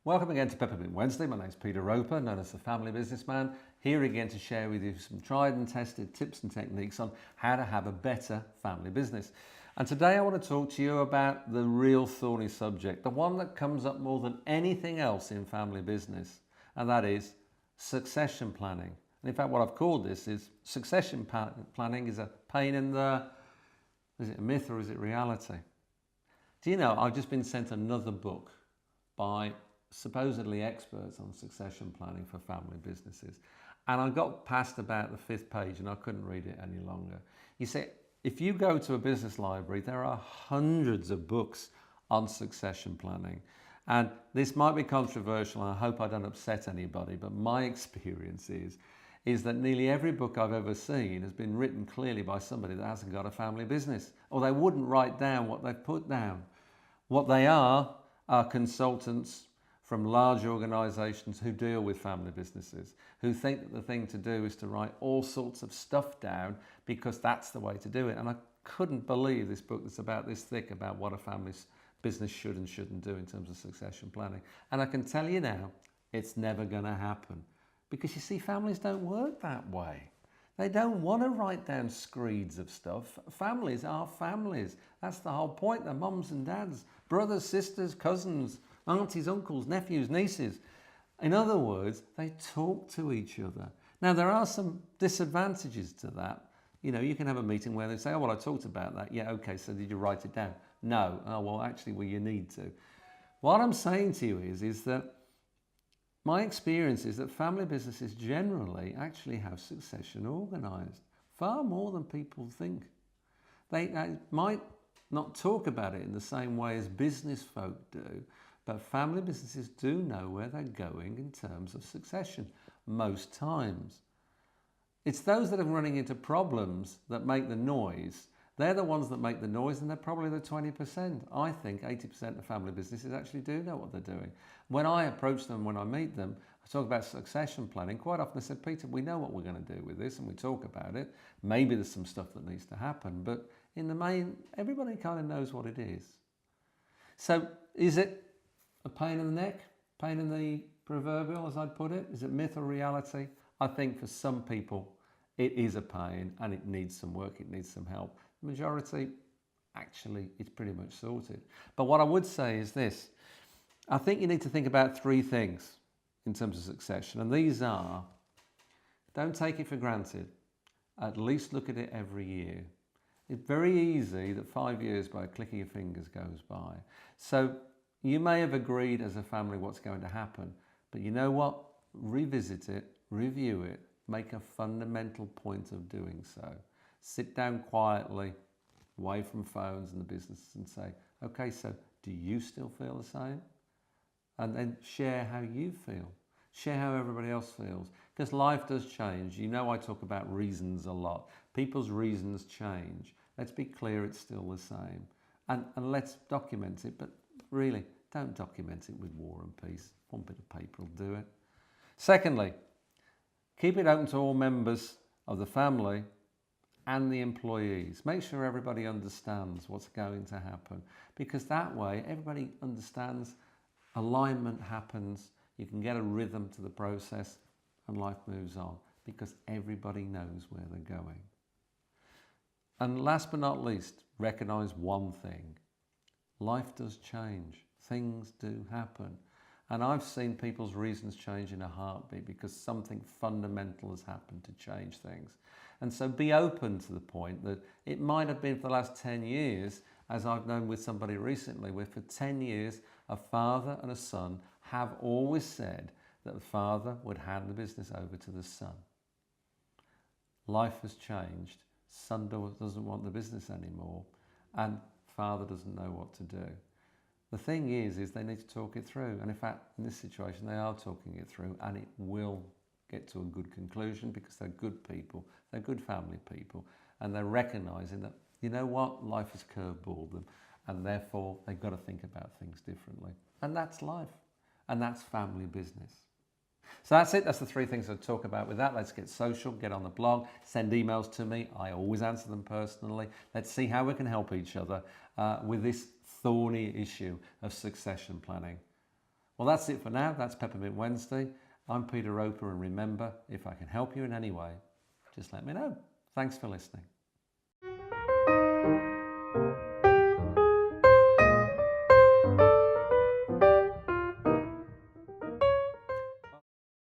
Welcome again to Peppermint Wednesday. My name's Peter Roper, known as the Family Businessman, here again to share with you some tried and tested tips and techniques on how to have a better family business. And today I want to talk to you about the real thorny subject, the one that comes up more than anything else in family business, and that is succession planning. And in fact, what I've called this is succession planning is a pain in the... Is it a myth or is it reality? Do you know, I've just been sent another book by supposedly experts on succession planning for family businesses. And I got past about the 5th page and I couldn't read it any longer. You see, if you go to a business library, there are hundreds of books on succession planning. And this might be controversial and I hope I don't upset anybody, but my experience is that nearly every book I've ever seen has been written clearly by somebody that hasn't got a family business, or they wouldn't write down what they've put down. What they are consultants from large organisations who deal with family businesses, who think that the thing to do is to write all sorts of stuff down because that's the way to do it. And I couldn't believe this book that's about this thick about what a family business should and shouldn't do in terms of succession planning. And I can tell you now, it's never going to happen. Because you see, families don't work that way. They don't want to write down screeds of stuff. Families are families. That's the whole point. They're mums and dads, brothers, sisters, cousins, aunties, uncles, nephews, nieces. In other words, they talk to each other. Now, there are some disadvantages to that. You know, you can have a meeting where they say, oh, well, I talked about that. Yeah, okay, so did you write it down? No. Oh, well, actually, well, you need to. What I'm saying to you is that my experience is that family businesses generally actually have succession organised, far more than people think. They might not talk about it in the same way as business folk do, but family businesses do know where they're going in terms of succession, most times. It's those that are running into problems that make the noise. They're the ones that make the noise, and they're probably the 20%. I think 80% of family businesses actually do know what they're doing. When I approach them, when I meet them, I talk about succession planning. Quite often they said, Peter, we know what we're going to do with this, and we talk about it. Maybe there's some stuff that needs to happen, but in the main, everybody kind of knows what it is. So is it a pain in the neck, pain in the proverbial, as I'd put it? Is it myth or reality? I think for some people, it is a pain and it needs some work, it needs some help. The majority, actually, it's pretty much sorted. But what I would say is this. I think you need to think about 3 things in terms of succession. And these are, don't take it for granted. At least look at it every year. It's very easy that 5 years by a click of your fingers goes by. So you may have agreed as a family what's going to happen, but you know what? Revisit it, review it, make a fundamental point of doing so. Sit down quietly, away from phones and the business, and say, okay, so do you still feel the same? And then share how you feel. Share how everybody else feels. Because life does change. You know I talk about reasons a lot. People's reasons change. Let's be clear, it's still the same. And let's document it, but really, don't document it with War and Peace. One bit of paper will do it. Secondly, keep it open to all members of the family and the employees. Make sure everybody understands what's going to happen, because that way everybody understands, alignment happens, you can get a rhythm to the process and life moves on because everybody knows where they're going. And last but not least, recognise one thing. Life does change. Things do happen. And I've seen people's reasons change in a heartbeat because something fundamental has happened to change things. And so be open to the point that it might have been for the last 10 years, as I've known with somebody recently, where for 10 years, a father and a son have always said that the father would hand the business over to the son. Life has changed. Son doesn't want the business anymore, and father doesn't know what to do. The thing is they need to talk it through. And in fact, in this situation, they are talking it through, and it will get to a good conclusion because they're good people, they're good family people, and they're recognising that, you know what, life has curveballed them, and therefore they've got to think about things differently. And that's life, and that's family business. So that's it. That's the 3 things I'll talk about with that. Let's get social, get on the blog, send emails to me. I always answer them personally. Let's see how we can help each other with this thorny issue of succession planning. Well, that's it for now. That's Peppermint Wednesday. I'm Peter Roper, and remember, if I can help you in any way, just let me know. Thanks for listening.